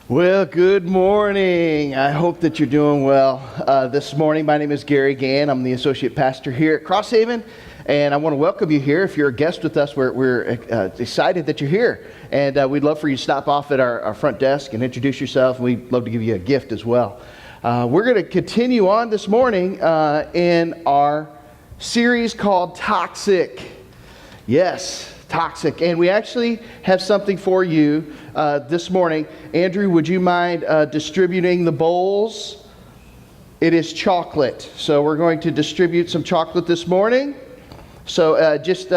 Well, good morning. I hope that you're doing well this morning. My name is Gary Gann. I'm the associate pastor here at Crosshaven, and I want to welcome you here. If you're a guest with us, we're excited that you're here, and we'd love for you to stop off at our front desk and introduce yourself, and we'd love to give you a gift as well. We're going to continue on this morning in our series called Toxic. Yes, Toxic. And we actually have something for you this morning. Andrew, would you mind distributing the bowls? It is chocolate. So we're going to distribute some chocolate this morning. So it's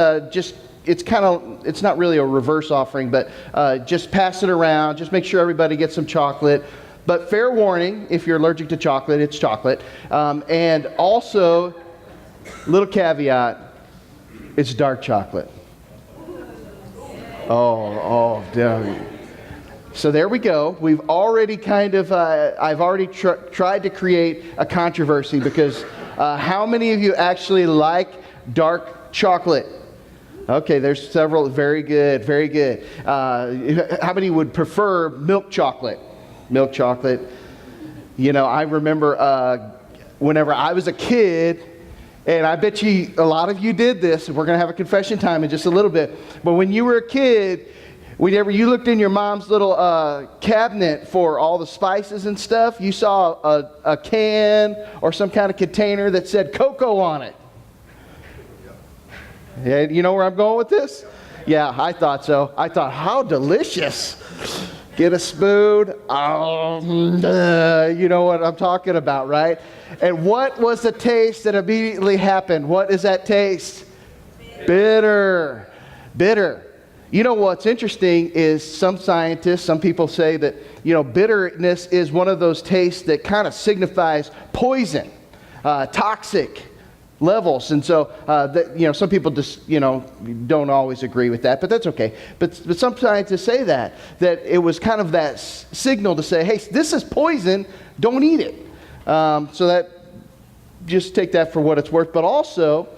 not really a reverse offering, but just pass it around. Just make sure everybody gets some chocolate. But fair warning, if you're allergic to chocolate, it's chocolate. And also, little caveat, it's dark chocolate. Oh, damn. So there we go. We've already I've already tried to create a controversy because how many of you actually like dark chocolate? Okay, there's several. Very good, very good. How many would prefer milk chocolate? Milk chocolate. You know, I remember whenever I was a kid, and I bet you a lot of you did this, and we're going to have a confession time in just a little bit. But when you were a kid, whenever you looked in your mom's little cabinet for all the spices and stuff, you saw a can or some kind of container that said cocoa on it. Yeah, you know where I'm going with this? Yeah, I thought so. I thought, how delicious. Get a spoon. You know what I'm talking about, right? And what was the taste that immediately happened? What is that taste? Bitter. Bitter. You know what's interesting is some scientists, some people say that, bitterness is one of those tastes that kind of signifies poison, toxic levels. And so, some people just, don't always agree with that, but that's okay. But some scientists say that it was kind of that signal to say, hey, this is poison, don't eat it. So that, just take that for what it's worth. But also,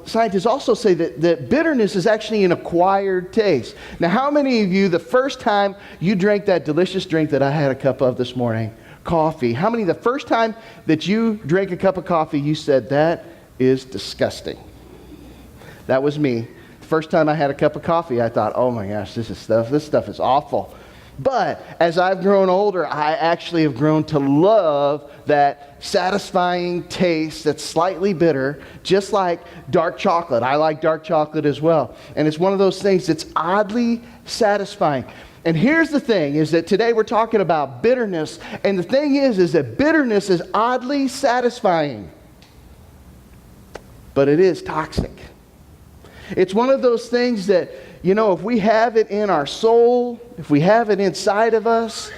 scientists also say that bitterness is actually an acquired taste. Now, how many of you, the first time you drank that delicious drink that I had a cup of this morning, coffee, how many the first time that you drank a cup of coffee, you said, that is disgusting? That was me. The first time I had a cup of coffee, I thought, oh my gosh, this stuff is awful. But as I've grown older, I actually have grown to love that satisfying taste that's slightly bitter, just like dark chocolate. I like dark chocolate as well. And it's one of those things that's oddly satisfying. And here's the thing, is that today we're talking about bitterness. And the thing is that bitterness is oddly satisfying. But it is toxic. It's one of those things that, if we have it in our soul, if we have it inside of us,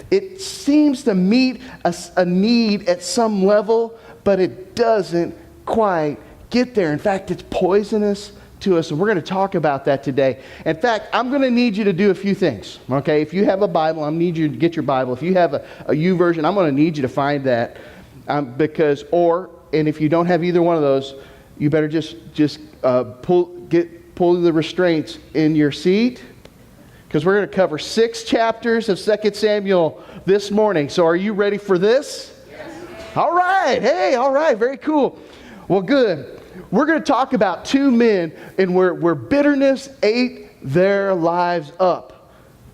it seems to meet a need at some level, but it doesn't quite get there. In fact, it's poisonous to us, and we're going to talk about that today. In fact, I'm going to need you to do a few things, okay? If you have a Bible, I need you to get your Bible. If you have a YouVersion, I'm going to need you to find that, and if you don't have either one of those, you better just pull the restraints in your seat, because we're going to cover 6 chapters of 2 Samuel this morning. So are you ready for this? Yes. All right. Hey, all right. Very cool. Well, good. We're going to talk about 2 men and where bitterness ate their lives up.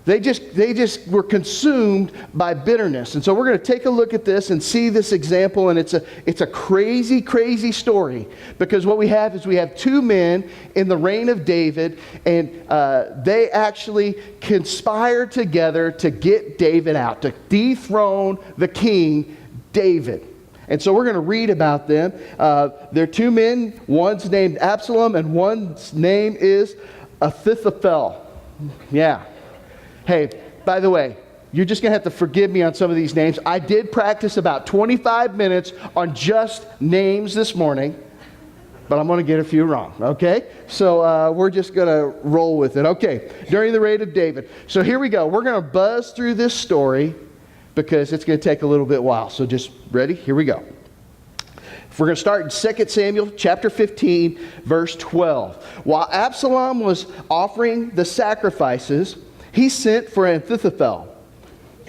They just were consumed by bitterness. And so we're going to take a look at this and see this example. And it's a crazy, crazy story, because what we have is 2 men in the reign of David, and they actually conspired together to get David out, to dethrone the king David. And so we're going to read about them. They're 2 men. One's named Absalom, and one's name is Ahithophel. Yeah. Hey, by the way, you're just going to have to forgive me on some of these names. I did practice about 25 minutes on just names this morning, but I'm going to get a few wrong, okay? So we're just going to roll with it. Okay, during the reign of David. So here we go. We're going to buzz through this story because it's going to take a little bit while. So just ready? Here we go. We're going to start in 2 Samuel chapter 15, verse 12. While Absalom was offering the sacrifices, he sent for Ahithophel,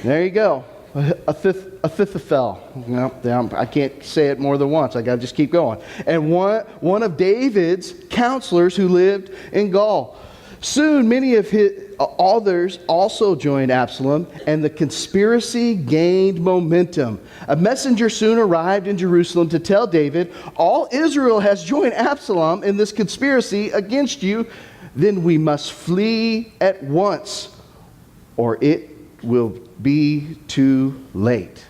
There you go. Ahithophel. No, I can't say it more than once. I got to just keep going. And one of David's counselors who lived in Gaul. Soon, many of his others also joined Absalom, and the conspiracy gained momentum. A messenger soon arrived in Jerusalem to tell David, "All Israel has joined Absalom in this conspiracy against you. Then we must flee at once, or it will be too late."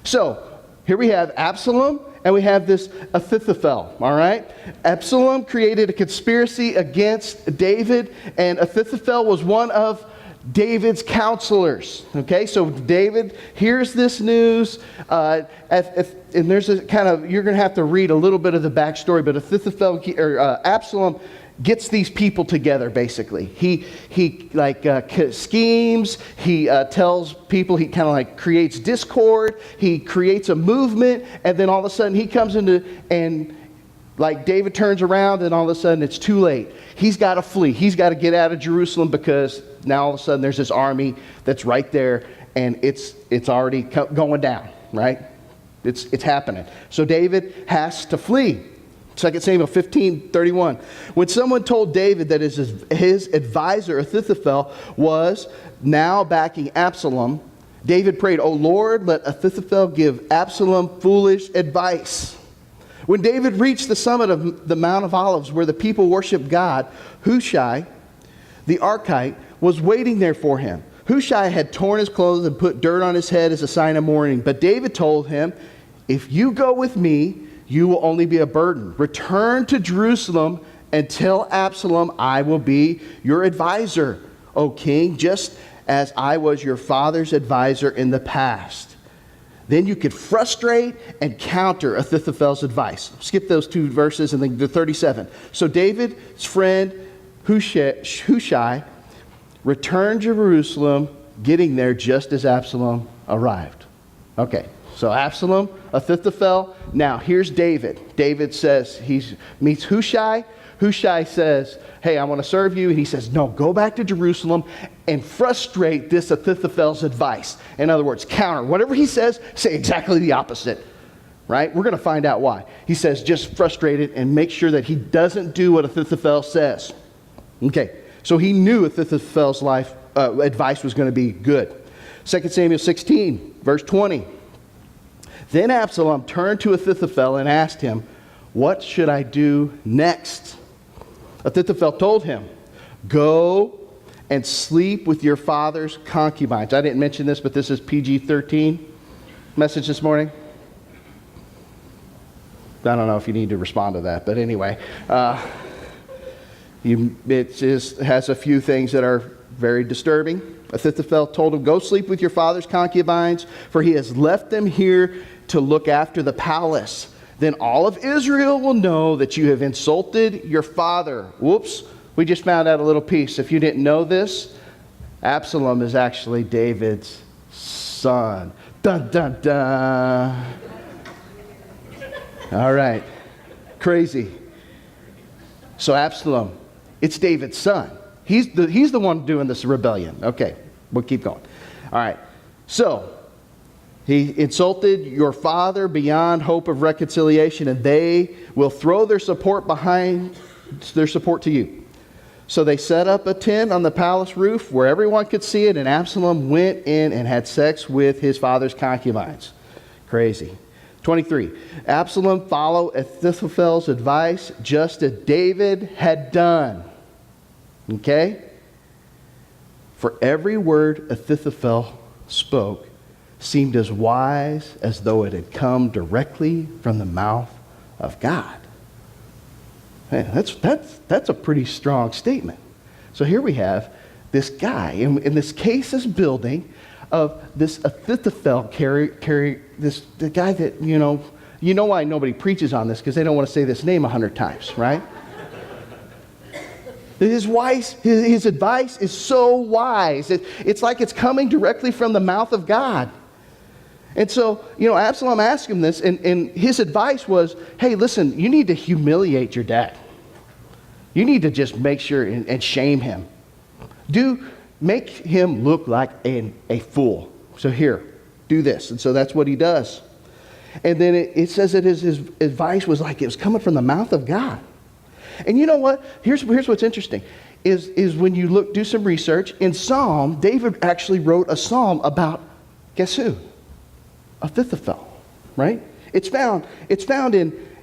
So, here we have Absalom, and we have this Ahithophel, all right? Absalom created a conspiracy against David, and Ahithophel was one of David's counselors, okay? So David hears this news, and there's a kind of, you're going to have to read a little bit of the backstory, but Absalom gets these people together, basically. He schemes, he tells people, he kind of like creates discord, he creates a movement, and then all of a sudden he comes into, and like David turns around, and all of a sudden it's too late. He's got to flee. He's got to get out of Jerusalem, because now all of a sudden there's this army that's right there, and it's already going down, right? It's happening. So David has to flee. 2 Samuel 15:31. When someone told David that his advisor Ahithophel was now backing Absalom, David prayed, "O Lord, let Ahithophel give Absalom foolish advice." When David reached the summit of the Mount of Olives where the people worshiped God, Hushai, the Archite, was waiting there for him. Hushai had torn his clothes and put dirt on his head as a sign of mourning. But David told him, "If you go with me, you will only be a burden. Return to Jerusalem and tell Absalom, I will be your advisor, O king, just as I was your father's advisor in the past. Then you could frustrate and counter Ahithophel's advice." Skip those two verses and then to 37. So David's friend Hushai returned to Jerusalem, getting there just as Absalom arrived. Okay. So Absalom, Ahithophel. Now here's David. David says, he meets Hushai. Hushai says, "Hey, I want to serve you." And he says, "No, go back to Jerusalem and frustrate this Ahithophel's advice." In other words, counter. Whatever he says, say exactly the opposite. Right? We're going to find out why. He says, just frustrate it and make sure that he doesn't do what Ahithophel says. Okay. So he knew Ahithophel's advice was going to be good. 2 Samuel 16, verse 20. Then Absalom turned to Ahithophel and asked him, "What should I do next?" Ahithophel told him, "Go and sleep with your father's concubines." I didn't mention this, but this is PG-13 message this morning. I don't know if you need to respond to that, but anyway. It has a few things that are very disturbing. Ahithophel told him, "Go sleep with your father's concubines, for he has left them here to look after the palace. Then all of Israel will know that you have insulted your father." Whoops, we just found out a little piece. If you didn't know this, Absalom is actually David's son. Dun, dun, dun. All right, crazy. So Absalom, it's David's son. He's the one doing this rebellion. Okay, we'll keep going. All right, so he insulted your father beyond hope of reconciliation, and they will throw their support to you. So they set up a tent on the palace roof where everyone could see it, and Absalom went in and had sex with his father's concubines. Crazy. 23. Absalom followed Ahithophel's advice just as David had done. Okay? For every word Ahithophel spoke seemed as wise as though it had come directly from the mouth of God. Man, that's a pretty strong statement. So here we have this guy, and this case is building of this Ahithophel the guy that, you know why nobody preaches on this, because they don't want to say this name 100 times, right? His advice is so wise. It's like it's coming directly from the mouth of God. And so, Absalom asked him this, and his advice was, hey, listen, you need to humiliate your dad. You need to just make sure and shame him. Make him look like a fool, So here, do this. And so that's what he does. And then it says that his advice was like it was coming from the mouth of God. And you know what? Here's what's interesting. Is when you do some research, in Psalm, David actually wrote a psalm about, guess who? Ahithophel, right? It's found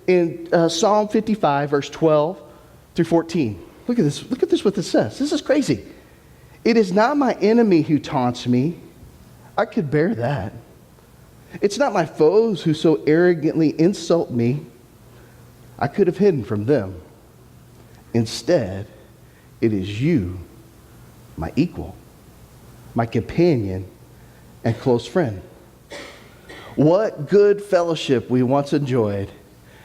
in Psalm 55, verse 12 through 14. Look at this, what this says. This is crazy. It is not my enemy who taunts me. I could bear that. It's not my foes who so arrogantly insult me. I could have hidden from them. Instead, it is you, my equal, my companion, and close friend. What good fellowship we once enjoyed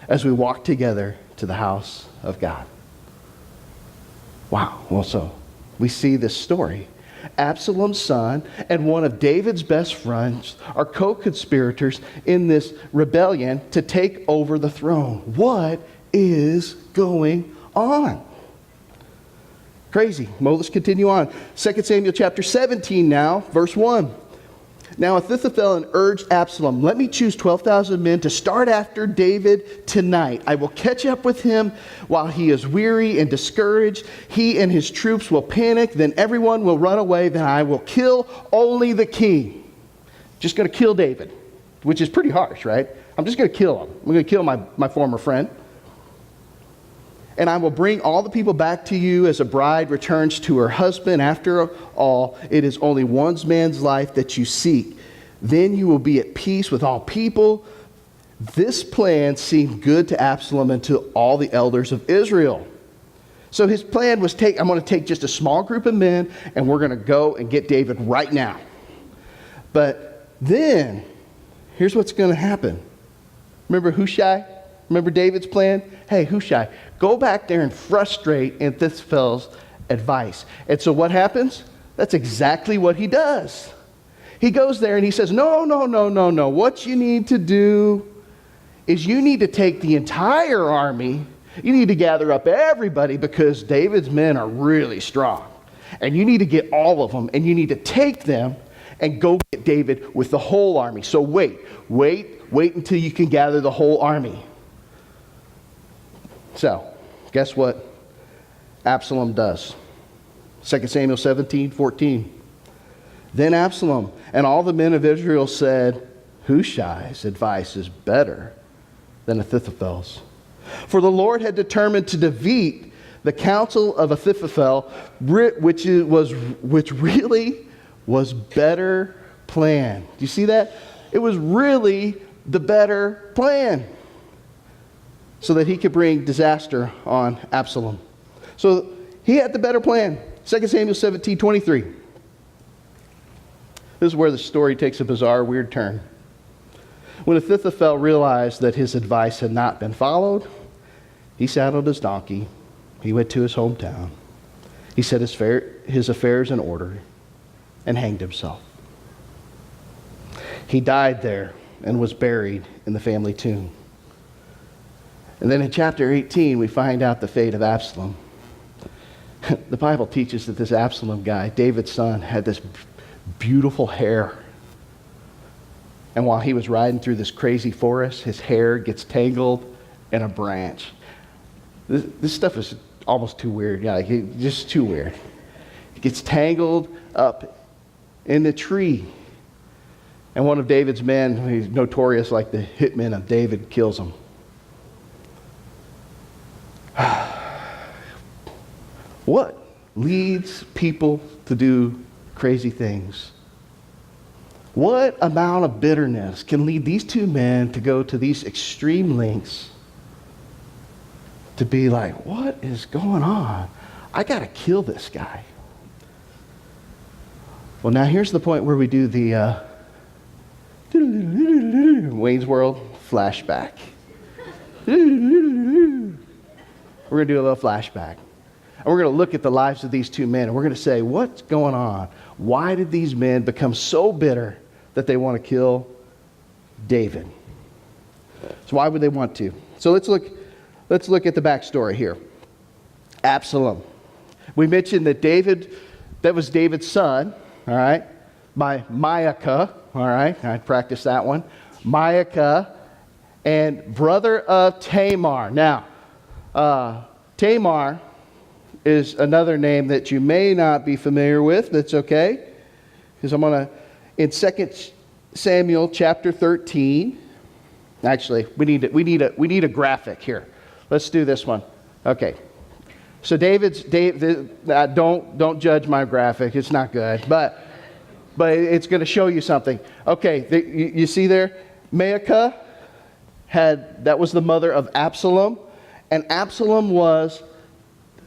as we walked together to the house of God. Wow. Well, so we see this story. Absalom's son and one of David's best friends are co-conspirators in this rebellion to take over the throne. What is going on? Crazy. Well, let's continue on. 2 Samuel chapter 17 now, verse 1. Now Ahithophel urged Absalom, let me choose 12,000 men to start after David tonight. I will catch up with him while he is weary and discouraged. He and his troops will panic. Then everyone will run away. Then I will kill only the king. Just going to kill David, which is pretty harsh, right? I'm just going to kill him. I'm going to kill my former friend. And I will bring all the people back to you as a bride returns to her husband. After all, it is only one man's life that you seek. Then you will be at peace with all people. This plan seemed good to Absalom and to all the elders of Israel. So his plan was I'm going to take just a small group of men and we're going to go and get David right now. But then, here's what's going to happen. Remember Hushai? Remember David's plan? Hey, Hushai, go back there and frustrate Ahithophel's advice. And so what happens? That's exactly what he does. He goes there and he says, no. What you need to do is you need to take the entire army. You need to gather up everybody because David's men are really strong. And you need to get all of them and you need to take them and go get David with the whole army. So wait until you can gather the whole army. So, guess what Absalom does? 2 Samuel 17:14. Then Absalom and all the men of Israel said, Hushai's advice is better than Ahithophel's. For the Lord had determined to defeat the counsel of Ahithophel, which really was better plan. Do you see that? It was really the better plan, so that he could bring disaster on Absalom. So he had the better plan. 2 Samuel 17:23. This is where the story takes a bizarre, weird turn. When Ahithophel realized that his advice had not been followed, he saddled his donkey. He went to his hometown. He set his affairs in order and hanged himself. He died there and was buried in the family tomb. And then in chapter 18, we find out the fate of Absalom. The Bible teaches that this Absalom guy, David's son, had this beautiful hair. And while he was riding through this crazy forest, his hair gets tangled in a branch. This stuff is almost too weird. Yeah, just too weird. It gets tangled up in the tree. And one of David's men, he's notorious like the hitman of David, kills him. What leads people to do crazy things? What amount of bitterness can lead these two men to go to these extreme lengths to be like, what is going on? I got to kill this guy. Well, now here's the point where we do the Wayne's World flashback. We're going to do a little flashback. And we're going to look at the lives of these two men. And we're going to say, what's going on? Why did these men become so bitter that they want to kill David? So why would they want to? So let's look at the backstory here. Absalom. We mentioned that that was David's son, all right? by Maacah. All right, I practiced that one. Maacah, and brother of Tamar. Now, Tamar is another name that you may not be familiar with. That's okay, because I'm going to, in 2 Samuel chapter 13. Actually, we need a graphic here. Let's do this one. Okay. So don't judge my graphic. It's not good, but it's going to show you something. Okay, you see there, Maacah that was the mother of Absalom, and Absalom was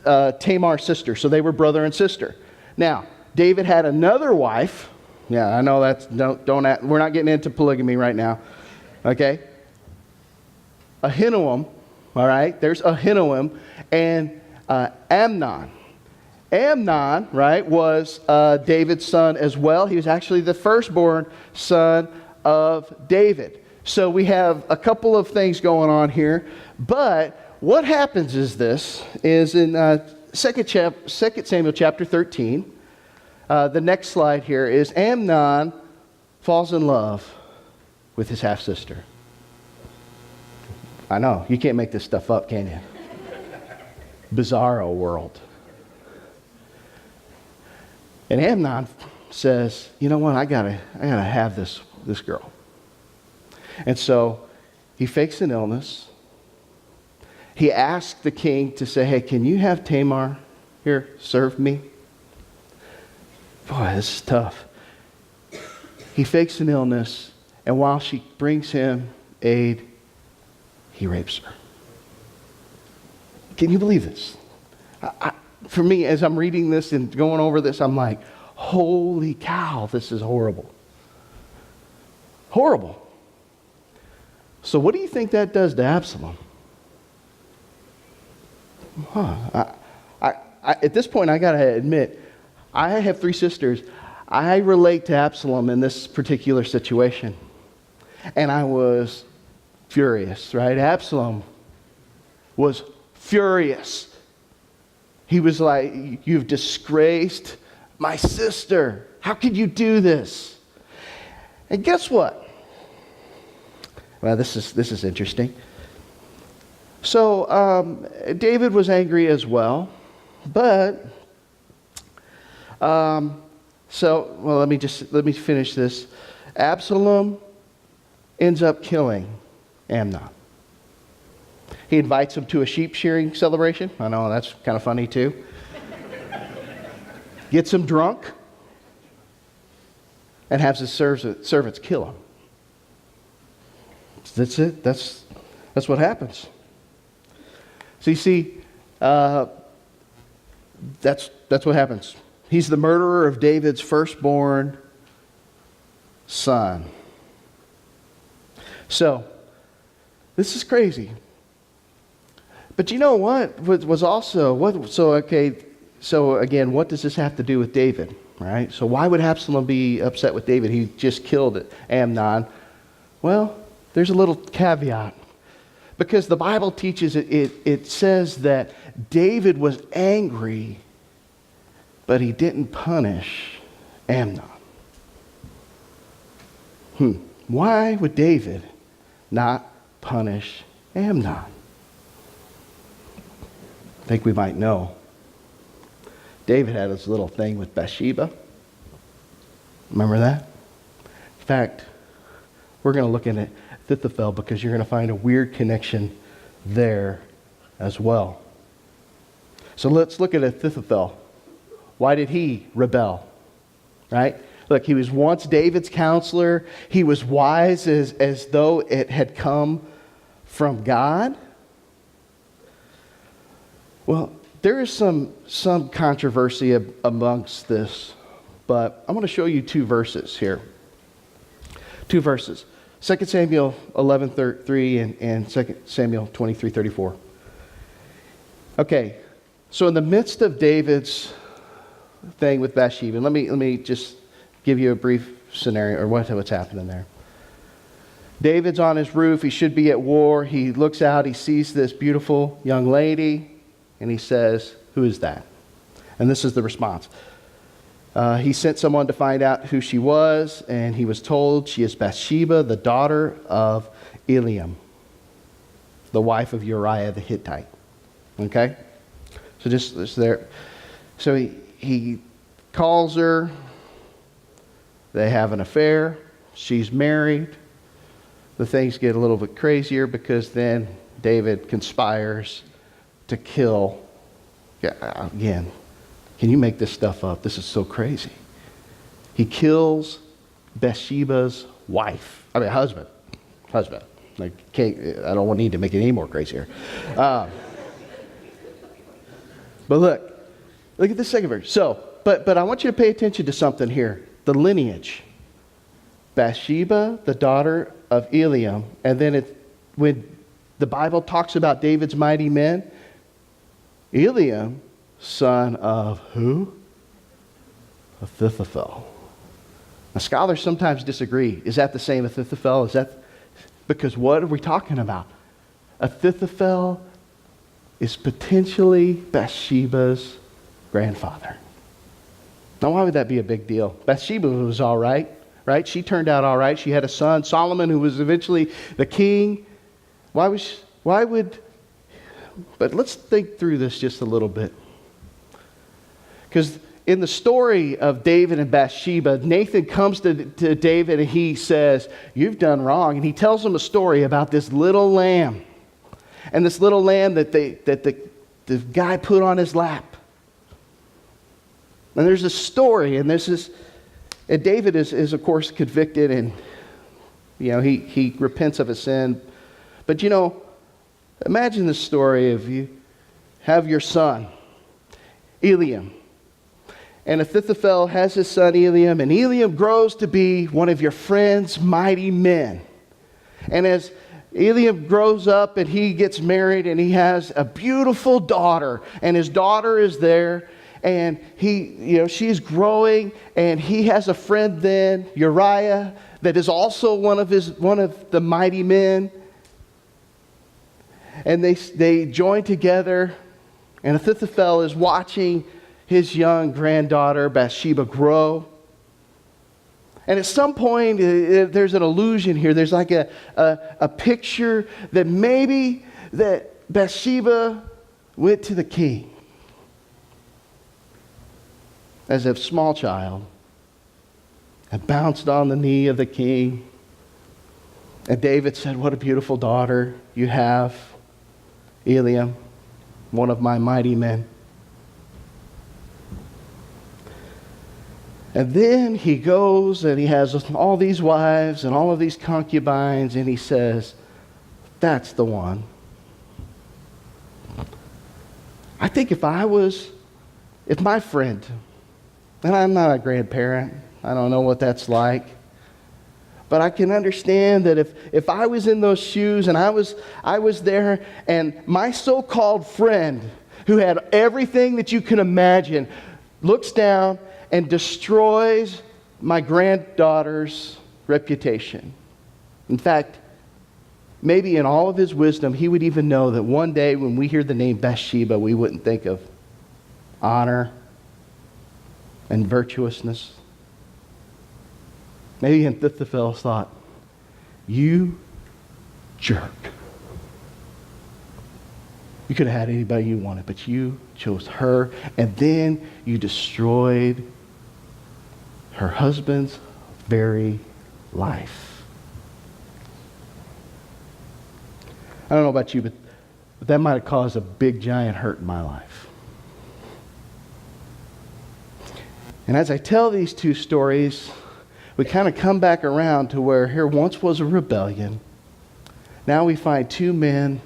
Tamar's sister. So they were brother and sister. Now, David had another wife. Yeah, I know we're not getting into polygamy right now. Okay? Ahinoam, all right? There's Ahinoam and Amnon. Amnon, right, was David's son as well. He was actually the firstborn son of David. So we have a couple of things going on here. But what happens is in 2 Samuel chapter 13, the next slide here is Amnon falls in love with his half-sister. I know, you can't make this stuff up, can you? Bizarro world. And Amnon says, you know what, I gotta have this girl. And so he fakes an illness. He asks the king to say, hey, can you have Tamar here serve me? Boy, this is tough. He fakes an illness, and while she brings him aid, he rapes her. Can you believe this? For me, as I'm reading this and going over this, I'm like, holy cow, this is horrible. Horrible. So what do you think that does to Absalom? At this point, I got to admit, I have 3 sisters. I relate to Absalom in this particular situation. And I was furious, right? Absalom was furious. He was like, you've disgraced my sister. How could you do this? And guess what? Well, this is interesting. So David was angry as well, but let me finish this. Absalom ends up killing Amnon. He invites him to a sheep shearing celebration. I know, that's kind of funny too. Gets him drunk and has his servants kill him. That's it. That's what happens. So you see, that's what happens. He's the murderer of David's firstborn son. So, this is crazy. But you know what was also, so again, what does this have to do with David, right? So why would Absalom be upset with David? He just killed Amnon. Well, there's a little caveat. Because the Bible teaches it says that David was angry, but he didn't punish Amnon. Why would David not punish Amnon? I think we might know. David had this little thing with Bathsheba. Remember that? In fact, we're going to look at it. Ahithophel, because you're going to find a weird connection there as well. So let's look at Ahithophel. Why did he rebel? Right? Look, he was once David's counselor. He was wise as though it had come from God. Well, there is some controversy amongst this, but I'm going to show you 2 verses here. 2 verses. 2 Samuel 11:3 and 2 Samuel 23:34. Okay, so in the midst of David's thing with Bathsheba, let me just give you a brief scenario or what's happening there. David's on his roof. He should be at war. He looks out. He sees this beautiful young lady, and he says, "Who is that?" And this is the response. He sent someone to find out who she was, and he was told she is Bathsheba, the daughter of Eliam, the wife of Uriah the Hittite. Okay? So just there. So he calls her. They have an affair. She's married. The things get a little bit crazier because then David conspires to kill. Again, can you make this stuff up? This is so crazy. He kills Bathsheba's husband. I don't need to make it any more crazier. But look at this second verse. So, but I want you to pay attention to something here. The lineage. Bathsheba, the daughter of Eliam, and then when the Bible talks about David's mighty men, Eliam, son of who? Ahithophel. Now, scholars sometimes disagree. Is that the same Ahithophel? Is that because what are we talking about? Ahithophel is potentially Bathsheba's grandfather. Now, why would that be a big deal? Bathsheba was all right? She turned out all right. She had a son, Solomon, who was eventually the king. But let's think through this just a little bit. Because in the story of David and Bathsheba, Nathan comes to David and he says, "You've done wrong." And he tells him a story about this little lamb. And this little lamb that the guy put on his lap. And there's a story, and and David is of course convicted, and he repents of his sin. But imagine the story of you have your son, Eliam. And Ahithophel has his son Eliam, and Eliam grows to be one of your friend's mighty men. And as Eliam grows up and he gets married and he has a beautiful daughter, and his daughter is there, and she's growing, and he has a friend then, Uriah, that is also one of the mighty men. And they join together, and Ahithophel is watching his young granddaughter Bathsheba grow. And at some point, there's an illusion here. There's like a picture that maybe that Bathsheba went to the king as a small child and bounced on the knee of the king. And David said, "What a beautiful daughter you have, Eliam, one of my mighty men." And then he goes and he has all these wives and all of these concubines, and he says, "That's the one." I think if my friend, and I'm not a grandparent, I don't know what that's like, but I can understand that if I was in those shoes and I was there, and my so-called friend who had everything that you can imagine looks down and destroys my granddaughter's reputation. In fact, maybe in all of his wisdom, he would even know that one day when we hear the name Bathsheba, we wouldn't think of honor and virtuousness. Maybe Ahithophel thought, "You jerk. You could have had anybody you wanted, but you chose her, and then you destroyed her husband's very life." I don't know about you, but that might have caused a big, giant hurt in my life. And as I tell these two stories, we kind of come back around to where here once was a rebellion. Now we find two men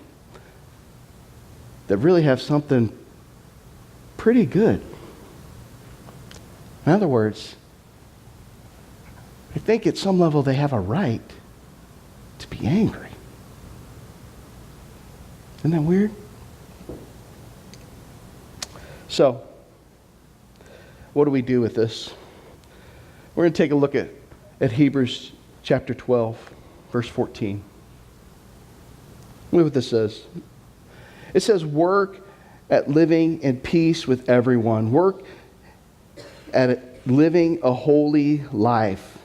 that really have something pretty good. In other words, I think at some level they have a right to be angry. Isn't that weird? So, what do we do with this? We're going to take a look at Hebrews chapter 12, verse 14. Look at what this says. It says, "Work at living in peace with everyone. Work at it living a holy life.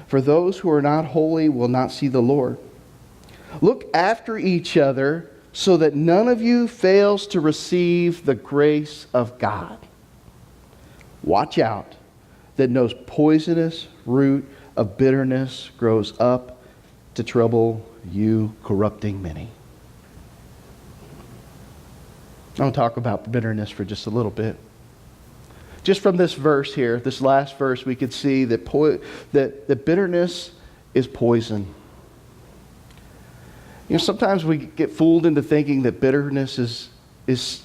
For those who are not holy will not see the Lord. Look after each other so that none of you fails to receive the grace of God. Watch out that no poisonous root of bitterness grows up to trouble you, corrupting many. I want to talk about bitterness for just a little bit. Just from this verse here, this last verse, we could see that bitterness is poison. You know, sometimes we get fooled into thinking that bitterness is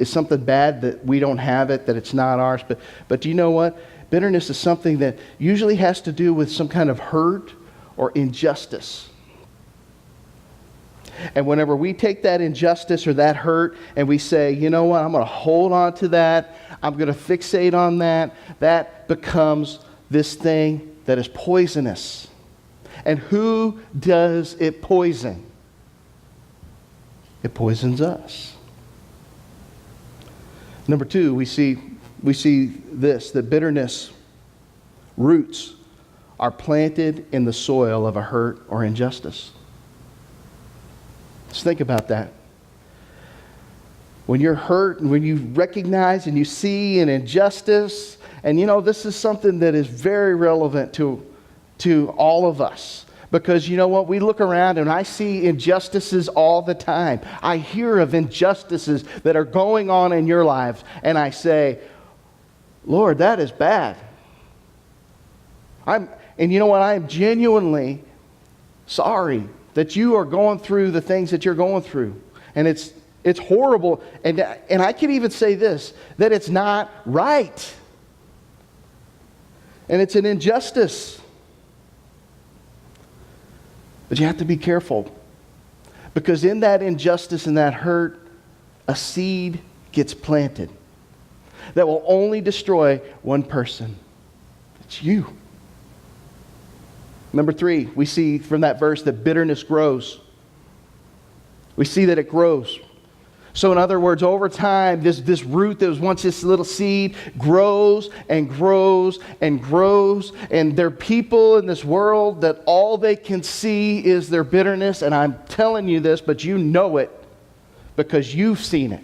something bad, that we don't have it, that it's not ours. But do you know what? Bitterness is something that usually has to do with some kind of hurt or injustice. And whenever we take that injustice or that hurt and we say, you know what, I'm going to hold on to that, I'm going to fixate on that, that becomes this thing that is poisonous. And who does it poison? It poisons us. Number two, we see this, that bitterness roots are planted in the soil of a hurt or injustice. Let's think about that. When you're hurt and when you recognize and you see an injustice, and you know, this is something that is very relevant to all of us. Because you know what? We look around and I see injustices all the time. I hear of injustices that are going on in your lives, and I say, Lord, that is bad. And you know what? I am genuinely sorry that you are going through the things that you're going through. And it's horrible. And I can even say this, that it's not right. And it's an injustice. But you have to be careful. Because in that injustice and that hurt, a seed gets planted that will only destroy one person. It's you. Number three, we see from that verse that bitterness grows. We see that it grows. So in other words, over time, this root that was once this little seed grows and grows and grows. And there are people in this world that all they can see is their bitterness. And I'm telling you this, but you know it because you've seen it.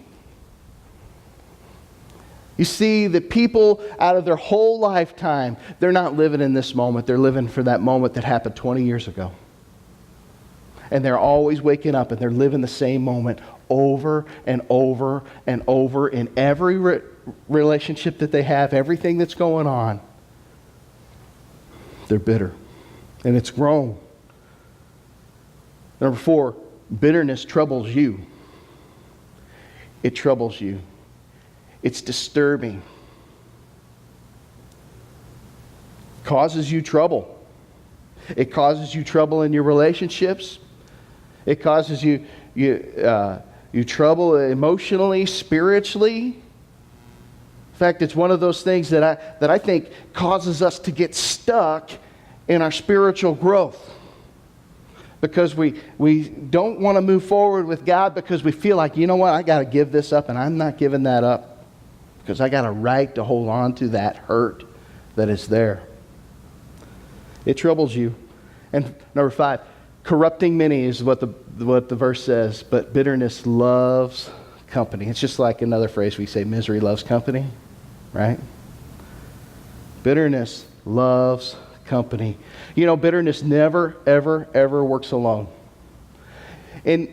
You see, the people out of their whole lifetime, they're not living in this moment. They're living for that moment that happened 20 years ago. And they're always waking up and they're living the same moment over and over and over in every relationship that they have, everything that's going on. They're bitter. And it's grown. Number four, bitterness troubles you. It troubles you. It's disturbing. Causes you trouble. It causes you trouble in your relationships. It causes you trouble emotionally, spiritually. In fact, it's one of those things that I think causes us to get stuck in our spiritual growth. Because we don't want to move forward with God because we feel like, you know what, I got to give this up, and I'm not giving that up. Because I got a right to hold on to that hurt that is there. It troubles you. And number five, corrupting many is what the verse says, but bitterness loves company. It's just like another phrase we say, misery loves company, right? Bitterness loves company. You know, bitterness never, ever, ever works alone. In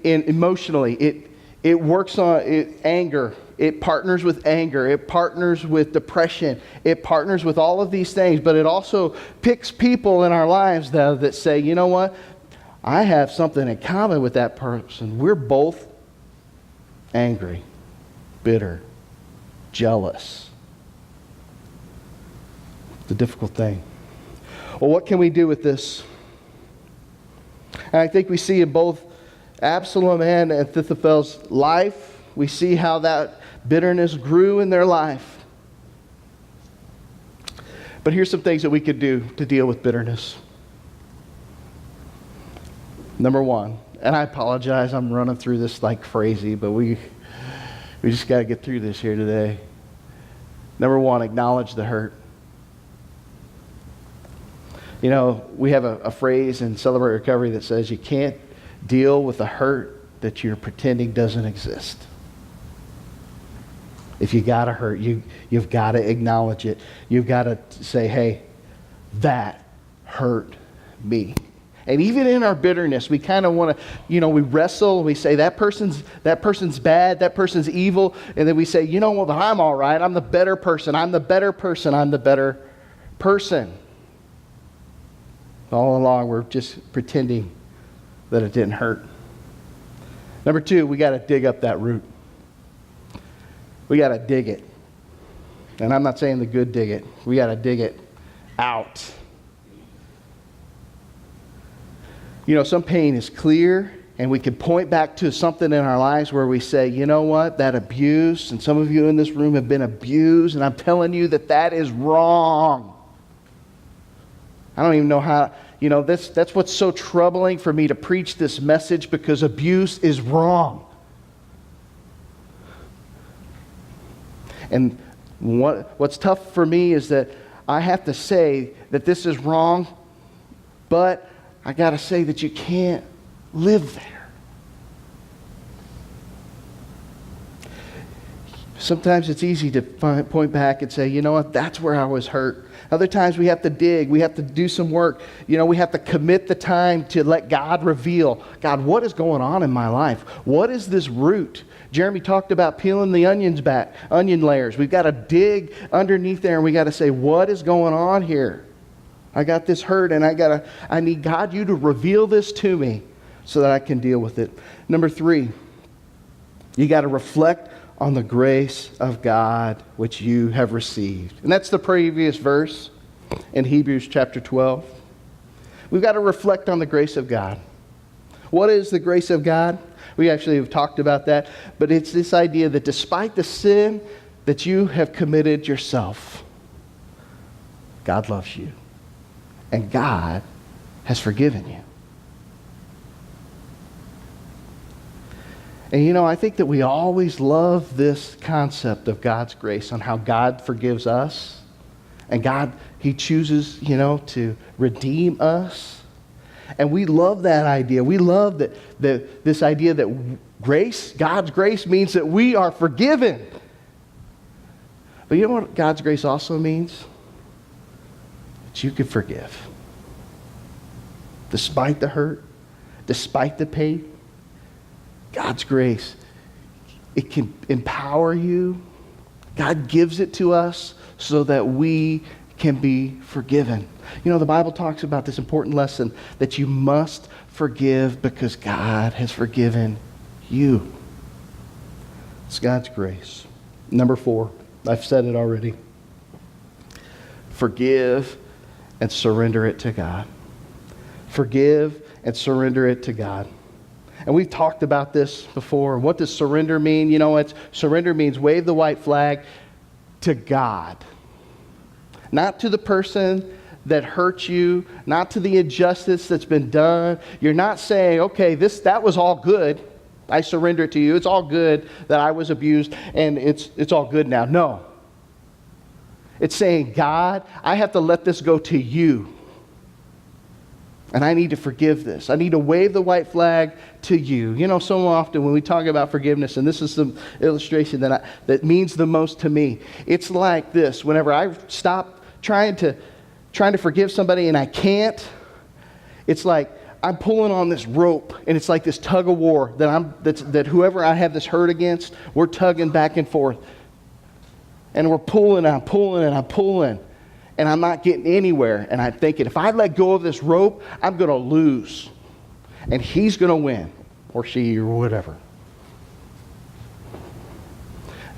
emotionally, it works on anger. It partners with anger. It partners with depression. It partners with all of these things. But it also picks people in our lives that say, you know what? I have something in common with that person. We're both angry, bitter, jealous. It's a difficult thing. Well, what can we do with this? And I think we see in both Absalom and Ahithophel's life, we see how that bitterness grew in their life. But here's some things that we could do to deal with bitterness. Number one, and I apologize, I'm running through this like crazy, but we just got to get through this here today. Number one, acknowledge the hurt. You know, we have a phrase in Celebrate Recovery that says you can't deal with a hurt that you're pretending doesn't exist. If you got a hurt, you've got to acknowledge it. You've got to say, hey, that hurt me. And even in our bitterness, we kind of want to, we wrestle. We say that person's bad, that person's evil. And then we say, you know what, but I'm all right. I'm the better person. I'm the better person. I'm the better person. All along, we're just pretending that it didn't hurt. Number two, we got to dig up that root. We got to dig it. And I'm not saying the good dig it. We got to dig it out. Some pain is clear, and we can point back to something in our lives where we say, you know what, that abuse, and some of you in this room have been abused, and I'm telling you that is wrong. I don't even know how, that's what's so troubling for me to preach this message, because abuse is wrong. And what's tough for me is that I have to say that this is wrong, but I got to say that you can't live there. Sometimes it's easy to point back and say, you know what, that's where I was hurt. Other times we have to dig, we have to do some work. We have to commit the time to let God reveal, God, what is going on in my life? What is this root? Jeremy talked about peeling the onion layers. We've got to dig underneath there, and we got to say, what is going on here? I got this hurt, and I need God, you to reveal this to me so that I can deal with it. Number three, you got to reflect on the grace of God which you have received. And that's the previous verse in Hebrews chapter 12. We've got to reflect on the grace of God. What is the grace of God? We actually have talked about that, but it's this idea that despite the sin that you have committed yourself, God loves you. And God has forgiven you. And I think that we always love this concept of God's grace, on how God forgives us. And God, He chooses, to redeem us. And we love that idea. We love this idea that grace, God's grace, means that we are forgiven. But you know what God's grace also means? That you can forgive. Despite the hurt, despite the pain, God's grace, it can empower you. God gives it to us so that we can be forgiven. The Bible talks about this important lesson that you must forgive because God has forgiven you. It's God's grace. Number 4, I've said it already. Forgive and surrender it to God. Forgive and surrender it to God. And we've talked about this before. What does surrender mean? Surrender means wave the white flag to God. Not to the person that hurt you, not to the injustice that's been done. You're not saying, okay, that was all good. I surrender it to you. It's all good that I was abused, and it's all good now. No. It's saying, God, I have to let this go to you. And I need to forgive this. I need to wave the white flag to you. So often when we talk about forgiveness, and this is the illustration that means the most to me, it's like this. Whenever I stop trying to forgive somebody and I can't, it's like I'm pulling on this rope, and it's like this tug of war that whoever I have this hurt against, we're tugging back and forth. And we're pulling, and I'm pulling, and I'm pulling. And I'm not getting anywhere. And I'm thinking, if I let go of this rope, I'm going to lose. And he's going to win. Or she, or whatever.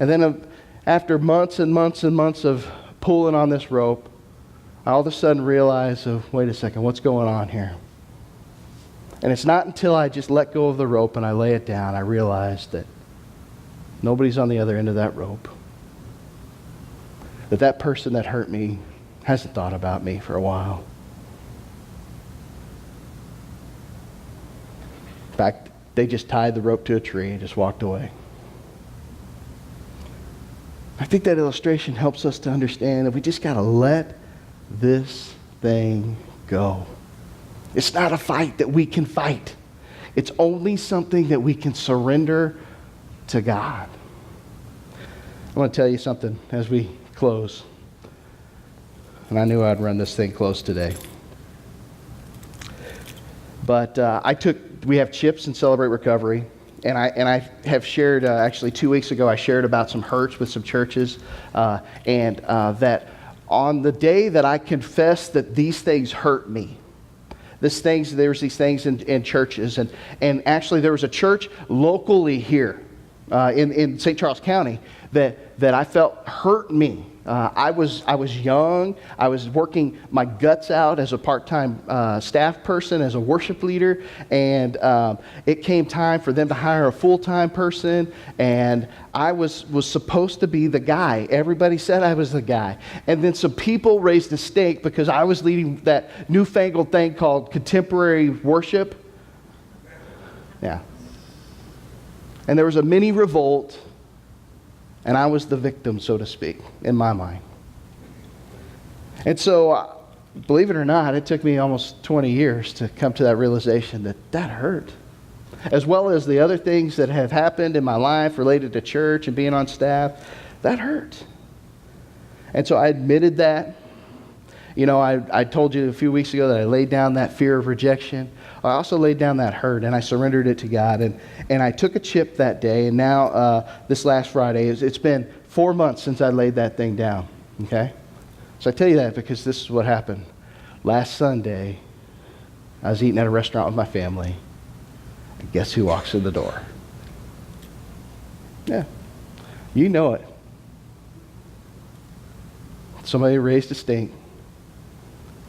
And then after months and months and months of pulling on this rope, I all of a sudden realize, wait a second, what's going on here? And it's not until I just let go of the rope and I lay it down, I realize that nobody's on the other end of that rope. That person that hurt me hasn't thought about me for a while. In fact, they just tied the rope to a tree and just walked away. I think that illustration helps us to understand that we just got to let this thing go. It's not a fight that we can fight. It's only something that we can surrender to God. I want to tell you something as we close. And I knew I'd run this thing close today. But we have chips and Celebrate Recovery. And I have shared, actually 2 weeks ago, I shared about some hurts with some churches. That on the day that I confessed that these things hurt me, there's these things in churches. And actually there was a church locally here in St. Charles County that I felt hurt me. I was young. I was working my guts out as a part-time staff person, as a worship leader, and it came time for them to hire a full-time person, and I was supposed to be the guy. Everybody said I was the guy. And then some people raised a stake because I was leading that newfangled thing called contemporary worship. Yeah. And there was a mini revolt, and I was the victim, so to speak, in my mind. And so, believe it or not, it took me almost 20 years to come to that realization that hurt. As well as the other things that have happened in my life related to church and being on staff, that hurt. And so I admitted that. You know, I told you a few weeks ago that I laid down that fear of rejection. I also laid down that hurt, and I surrendered it to God. And I took a chip that day, and now this last Friday, it's been 4 months since I laid that thing down, okay? So I tell you that because this is what happened. Last Sunday, I was eating at a restaurant with my family, and guess who walks in the door? Yeah, you know it. Somebody raised a stink,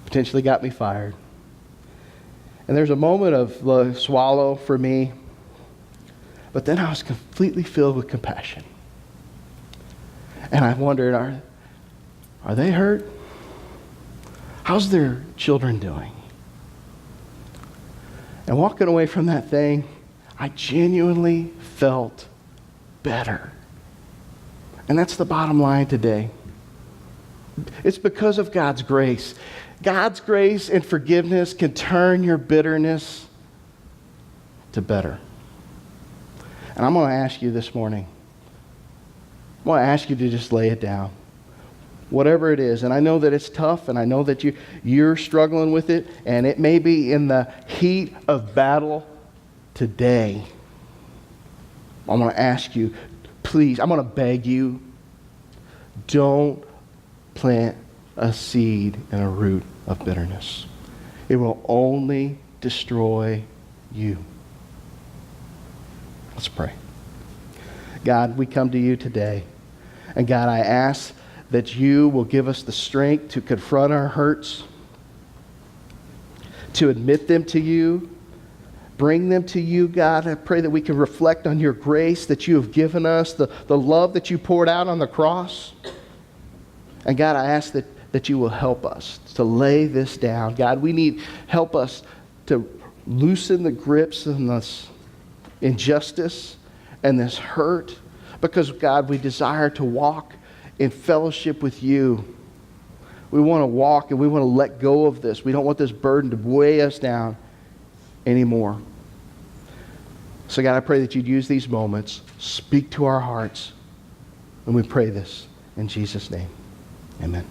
potentially got me fired. And there's a moment of swallow for me, but then I was completely filled with compassion. And I wondered, are they hurt? How's their children doing? And walking away from that thing, I genuinely felt better. And that's the bottom line today. It's because of God's grace. God's grace and forgiveness can turn your bitterness to better. And I'm going to ask you this morning, I'm going to ask you to just lay it down. Whatever it is. And I know that it's tough, and I know that you're struggling with it, and it may be in the heat of battle today. I'm going to ask you, please, I'm going to beg you, don't plant a seed and a root of bitterness. It will only destroy you. Let's pray. God, we come to you today. And God, I ask that you will give us the strength to confront our hurts, to admit them to you, bring them to you, God. I pray that we can reflect on your grace that you have given us, the love that you poured out on the cross. And God, I ask that you will help us to lay this down. God, help us to loosen the grips on this injustice and this hurt, because God, we desire to walk in fellowship with you. We want to walk and we want to let go of this. We don't want this burden to weigh us down anymore. So God, I pray that you'd use these moments, speak to our hearts, and we pray this in Jesus' name. Amen.